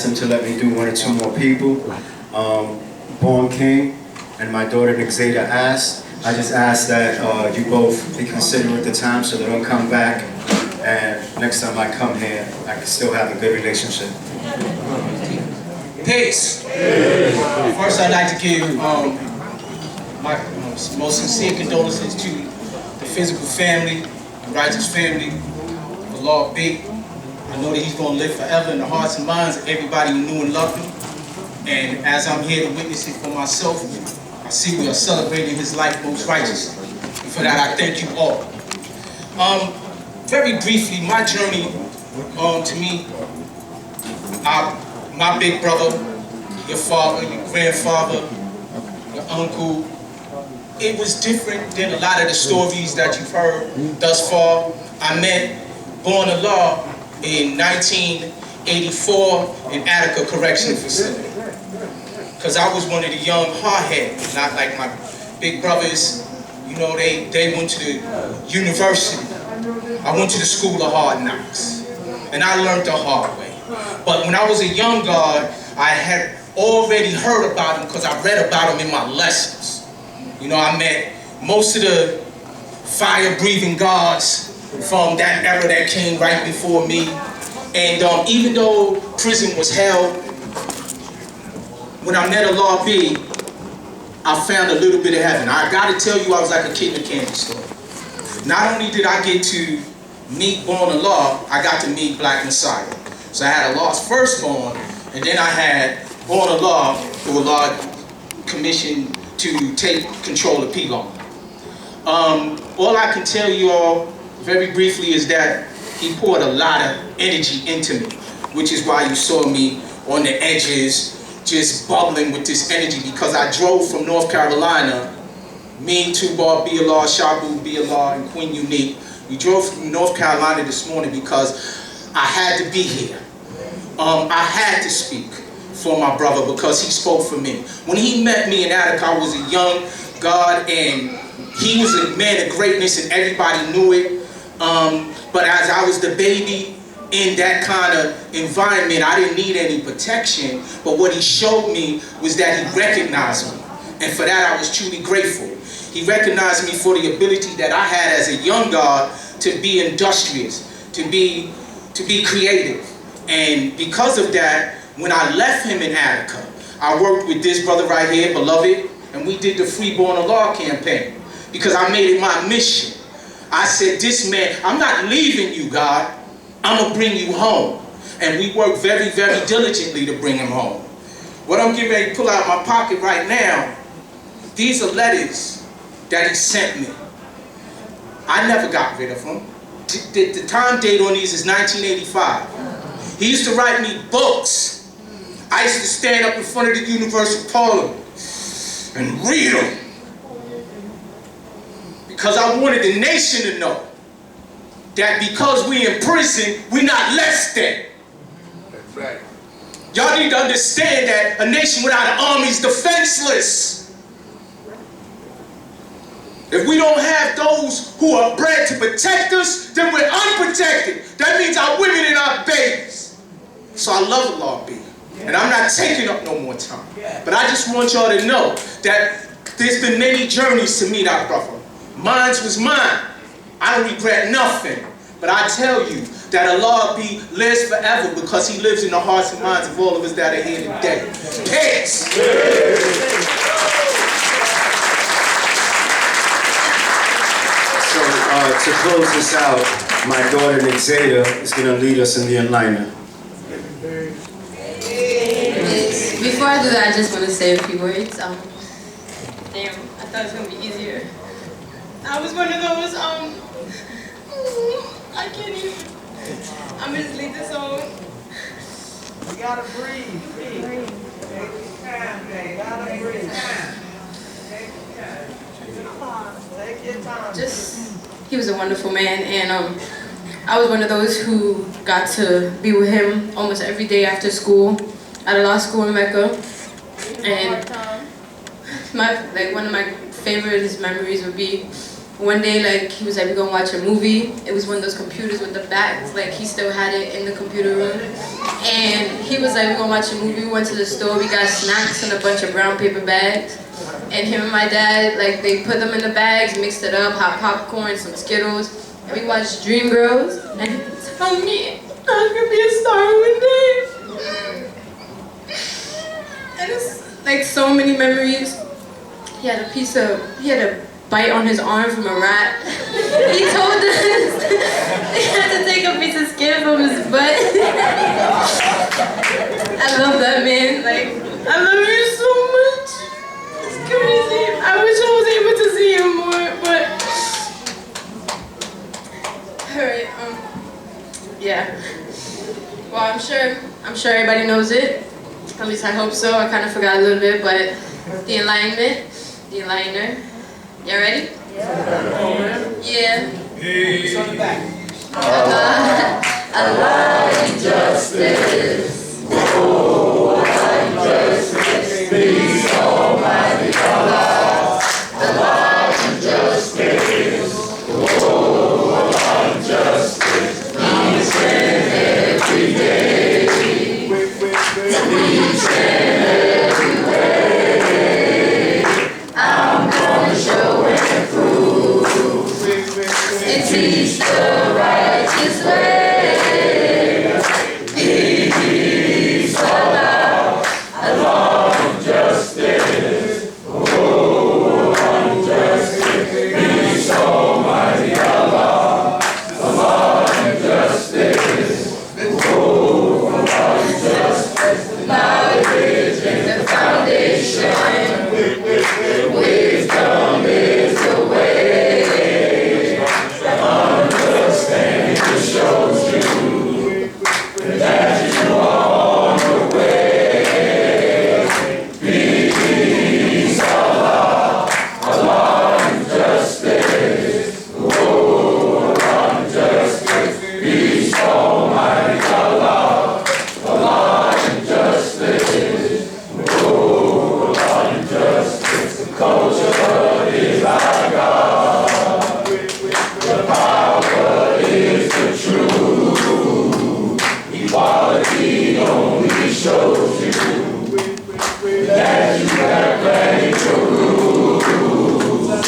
asked him to let me do one or two more people. Born King and my daughter Nixada asked. I just ask that you both be considerate of the time so they don't come back. And next time I come here, I can still have a good relationship. Peace. First, I'd like to give my most sincere condolences to the physical family, the righteous family, the Lord B. I know that he's going to live forever in the hearts and minds of everybody who knew and loved him. And as I'm here to witness it for myself, I see we are celebrating his life most righteously. And for that, I thank you all. Very briefly, my journey to me, my big brother, your father, your grandfather, your uncle, it was different than a lot of the stories that you've heard thus far. I met Born Allah in 1984 in Attica Correctional Facility. Because I was one of the young hardheads, not like my big brothers. You know, they went to the university. I went to the school of hard knocks. And I learned the hard way. But when I was a young guard, I had already heard about him because I read about him in my lessons. You know, I met most of the fire-breathing guards from that era that came right before me. And even though prison was hell, when I met Allah B, I found a little bit of heaven. I gotta tell you, I was like a kid in a candy store. Not only did I get to meet Born Allah, I got to meet Black Messiah. So I had Allah's firstborn, and then I had Born Allah, who Allah commissioned to take control of P-Long. All I can tell you all very briefly is that he poured a lot of energy into me, which is why you saw me on the edges, just bubbling with this energy, because I drove from North Carolina, me, Tubar, B-Allah, Shabu, B-Allah, and Queen Unique. We drove from North Carolina this morning because I had to be here. I had to speak for my brother because he spoke for me. When he met me in Attica, I was a young God, and he was a man of greatness, and everybody knew it. But as I was the baby in that kind of environment, I didn't need any protection. But what he showed me was that he recognized me. And for that, I was truly grateful. He recognized me for the ability that I had as a young God to be industrious, to be creative. And because of that, when I left him in Attica, I worked with this brother right here, Beloved, and we did the Free Born Allah campaign because I made it my mission. I said, this man, I'm not leaving you, God. I'm going to bring you home. And we worked very, very diligently to bring him home. What I'm getting ready to pull out of my pocket right now, these are letters that he sent me. I never got rid of them. The time date on these is 1985. He used to write me books. I used to stand up in front of the Universal Parliament and read them. Because I wanted the nation to know that because we in prison, we're not less than. That's right. Y'all need to understand that a nation without an army is defenseless. If we don't have those who are bred to protect us, then we're unprotected. That means our women and our babies. So I love Allah B. And I'm not taking up no more time. But I just want y'all to know that there's been many journeys to meet our brother. Mine was mine. I don't regret nothing. But I tell you that Allah B lives forever because he lives in the hearts and minds of all of us that are here today. Peace. So to close this out, my daughter Nixada is going to lead us in the enlightenment. Before I do that, I just want to say a few words. Damn, I thought it was going to be easier. I was one of those, I can't even. I'm going to just leave this on. You gotta breathe. Take your time, man. You gotta breathe. Take your time. He was a wonderful man, and I was one of those who got to be with him almost every day after school at a law school in Mecca. And one of my favorite memories would be one day, like, he was like, we're gonna watch a movie. It was one of those computers with the back, like, he still had it in the computer room. And he was like, we're gonna watch a movie. We went to the store, we got snacks in a bunch of brown paper bags. And him and my dad, like, they put them in the bags, mixed it up, hot popcorn, some Skittles. And we watched Dreamgirls. And he told me I was gonna be a star one day. And it's like so many memories. He had a bite on his arm from a rat. He told us he had to take a piece of skin from his butt. I love that man. Like, I love you so much. It's crazy. I wish I was able to see him more, but alright, yeah. Well, I'm sure everybody knows it. At least I hope so. I kind of forgot a little bit, but the enlightenment, the enlightener. Y'all ready? Yeah. It's on the back. Allah and justice. Oh, justice. Peace, Almighty Allah. Allah and justice. Oh, justice. Each and every day. Each and every way. I'm gonna show and prove and teach the righteous way. Peace, Allah, Allah and justice. Oh, and justice. Peace, Almighty Allah. Allah and justice. Oh, Allah and justice. Knowledge is the foundation. Wisdom is the way. Understanding shows you that you are on the way. Peace, Allah, Allah and justice. Oh, Allah and justice. Peace, Almighty Allah. Allah and justice. Oh, Allah and justice. The culture is our God. The power is the truth. Equality only shows you that you have granted your rules.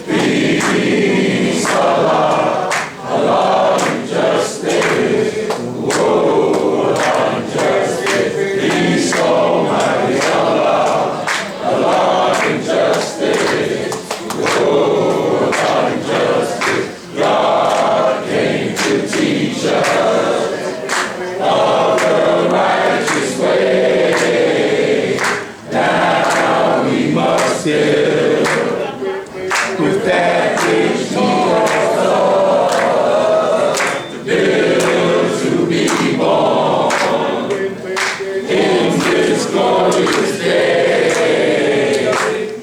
Peace, Allah, Allah and justice. Oh, Allah and justice. Peace, Almighty Allah. Allah and justice. Oh, Allah and justice. God came to teach us all the righteous way. Now we must live with that which He has taught. Live to be born in this glorious day.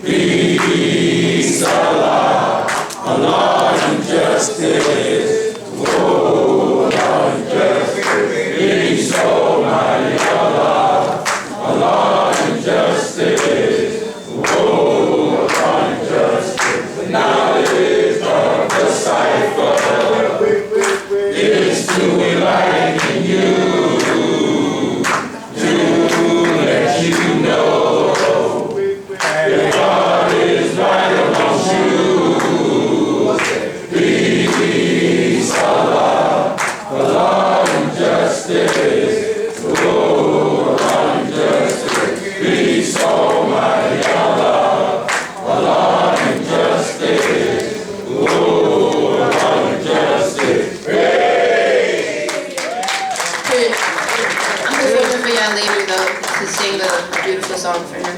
Peace, Allah, Allah and justice. Oh, Allah and justice. Peace, Almighty Allah. Allah and justice. Oh, Allah and justice. The knowledge of the cipher is to enlighten you, to let you know that God is right among you. Peace, Allah, Allah and justice. Oh, Allah and justice. Peace, Almighty Allah. Allah and justice. Oh, Allah and justice. Hey! I'm performing for y'all later though to sing the beautiful song for him.